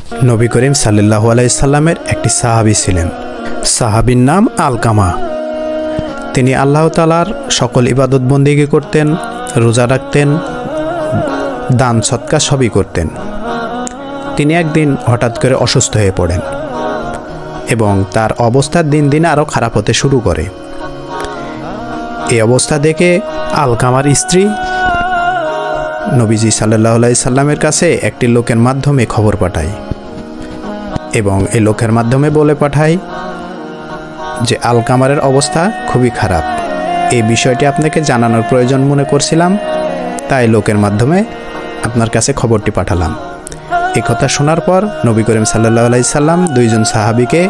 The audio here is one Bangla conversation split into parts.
নবী করিম সাল্লাল্লাহু আলাইহি সাল্লামের একটি সাহাবী ছিলেন। সাহাবীর নাম আলকামা। তিনি আল্লাহ তাআলার সকল ইবাদত বন্দেগী করতেন, রোজা রাখতেন, দান সৎকার সবই করতেন। তিনি একদিন হঠাৎ করে অসুস্থ হয়ে পড়েন এবং তার অবস্থা দিন দিন আরও খারাপ হতে শুরু করে। এই অবস্থা দেখে আলকামার স্ত্রী নবীজি সাল্লাল্লাহু আলাইহি সাল্লামের কাছে একটি লোকের মাধ্যমে খবর পাঠায় এবং এই লোকের মাধ্যমে বলে পাঠায় যে আলকামারের অবস্থা খুবই খারাপ। এই বিষয়টি আপনাকে জানানোর প্রয়োজন মনে করছিলাম, তাই লোকের মাধ্যমে আপনার কাছে খবরটি পাঠালাম। এই কথা শোনার পর নবী করিম সাল্লাল্লাহু আলাইহি সাল্লাম দুইজন সাহাবীকে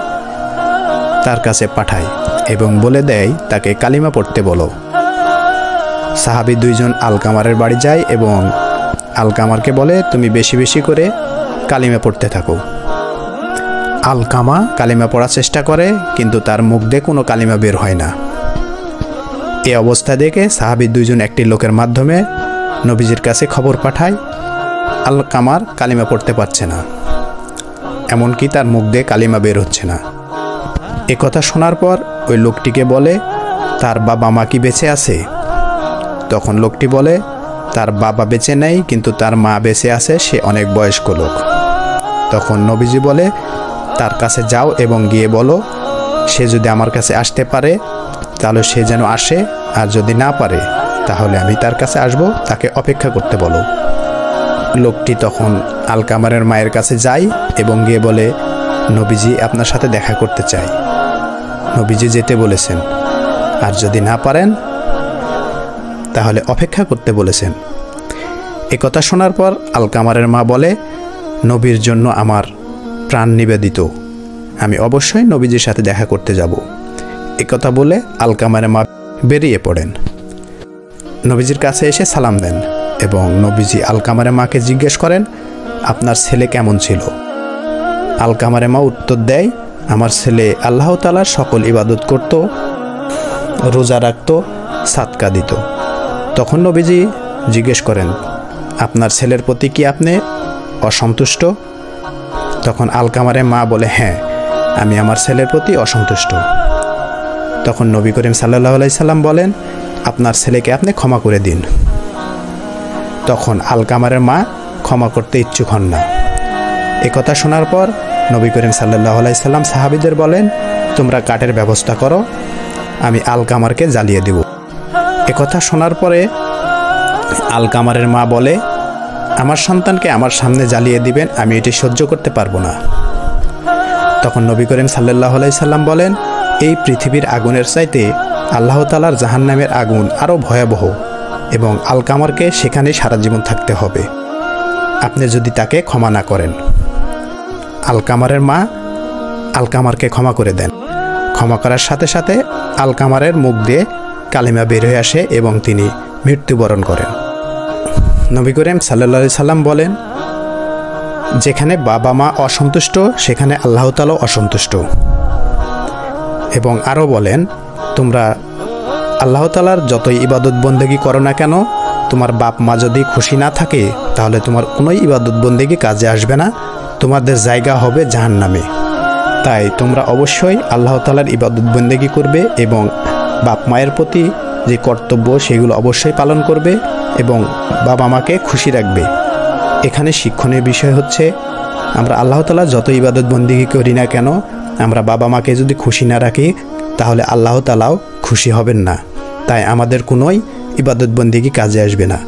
তার কাছে পাঠায় এবং বলে দেয় তাকে কালিমা পড়তে বলো। সাহাবী দুইজন আলকামারের বাড়ি যায় এবং আলকামারকে বলে তুমি বেশি বেশি করে কালিমা পড়তে থাকো। আলকামা কালিমা পড়ার চেষ্টা করে, কিন্তু তার মুখ দিয়ে কোনো কালিমা বের হয় না। এই অবস্থা দেখে সাহাবী দুইজন একটি লোকের মাধ্যমে নবীজির কাছে খবর পাঠায় আলকামার কালিমা পড়তে পারছে না, এমনকি তার মুখ দিয়ে কালিমা বের হচ্ছে না। এ কথা শোনার পর ওই লোকটিকে বলে তার বাবা মা কি বেঁচে আছে? তখন লোকটি বলে তার বাবা বেঁচে নেই, কিন্তু তার মা বেঁচে আছে, সে অনেক বয়স্ক লোক। তখন নবীজি বলে তার কাছে যাও এবং গিয়ে বলো সে যদি আমার কাছে আসতে পারে তাহলে সে যেন আসে, আর যদি না পারে তাহলে আমি তার কাছে আসব, তাকে অপেক্ষা করতে বলো। লোকটি তখন আলকামারের মায়ের কাছে যায় এবং গিয়ে বলে নবীজি আপনার সাথে দেখা করতে চাই। নবীজি যেতে বলেছেন, আর যদি না পারেন তাহলে অপেক্ষা করতে বলেছেন। এ কথা শোনার পর আলকামারের মা বলে নবীর জন্য আমার প্রাণ নিবেদিত, আমি অবশ্যই নবীজির সাথে দেখা করতে যাব। এ কথা বলে আলকামারের মা বেরিয়ে পড়েন। নবীজির কাছে এসে সালাম দেন এবং নবীজি আলকামারের মাকে জিজ্ঞেস করেন আপনার ছেলে কেমন ছিল? আলকামারের মা উত্তর দেয় আমার ছেলে আল্লাহ তাআলার সকল ইবাদত করত, রোজা রাখত, সাদকা দিত। তখন নবীজি জিজ্ঞেস করেন আপনার ছেলের প্রতি কি আপনি অসন্তুষ্ট? তখন আলকামারের মা বলে হ্যাঁ, আমি আমার ছেলের প্রতি অসন্তুষ্ট। তখন নবী করিম সাল্লাল্লাহু আলাইহি সাল্লাম বলেন আপনার ছেলেকে আপনি ক্ষমা করে দিন। তখন আলকামারের মা ক্ষমা করতে ইচ্ছুক হন না। এ কথা শোনার পর নবী করিম সাল্লাল্লাহু আলাইহি সাল্লাম সাহাবীদের বলেন তোমরা কাঠের ব্যবস্থা করো, আমি আলকামারকে জ্বালিয়ে দেব। এ কথা শোনার পরে আলকামারের মা বলে আমার সন্তানকে আমার সামনে জ্বালিয়ে দিবেন, আমি এটি সহ্য করতে পারবো না। তখন নবী করিম সাল্লাল্লাহু আলাইহি সাল্লাম বলেন এই পৃথিবীর আগুনের চাইতে আল্লাহ তাআলার জাহান্নামের আগুন আরও ভয়াবহ এবং আলকামারকে সেখানে সারা জীবন থাকতে হবে আপনি যদি তাকে ক্ষমা না করেন। আলকামারের মা আলকামারকে ক্ষমা করে দেন। ক্ষমা করার সাথে সাথে আলকামারের মুখ দিয়ে কালিমা বের হয়ে আসে এবং তিনি মৃত্যুবরণ করেন। নবী করিম সাল্লাল্লাহু আলাইহি সাল্লাম বলেন যেখানে বাবা মা অসন্তুষ্ট সেখানে আল্লাহ তাআলা অসন্তুষ্ট, এবং আরও বলেন তোমরা আল্লাহ তাআলার যতই ইবাদত বন্দেগী করো না কেন, তোমার বাপ মা যদি খুশি না থাকে তাহলে তোমার কোনোই ইবাদত বন্দেগী কাজে আসবে না, তোমাদের জায়গা হবে জাহান্নামে। তাই তোমরা অবশ্যই আল্লাহ তাআলার ইবাদত বন্দেগী করবে এবং বাপ মায়ের প্রতি যে কর্তব্য সেগুলো অবশ্যই পালন করবে এবং বাবা মাকে খুশি রাখবে। এখানে শিক্ষণীয় বিষয় হচ্ছে আমরা আল্লাহ তাআলা যত ইবাদত বন্দেগী করি না কেন, আমরা বাবা মাকে যদি খুশি না রাখি তাহলে আল্লাহ তাআলাও খুশি হবেন না। তাই আমাদের কোনোই ইবাদত বন্দেগী কাজে আসবে না।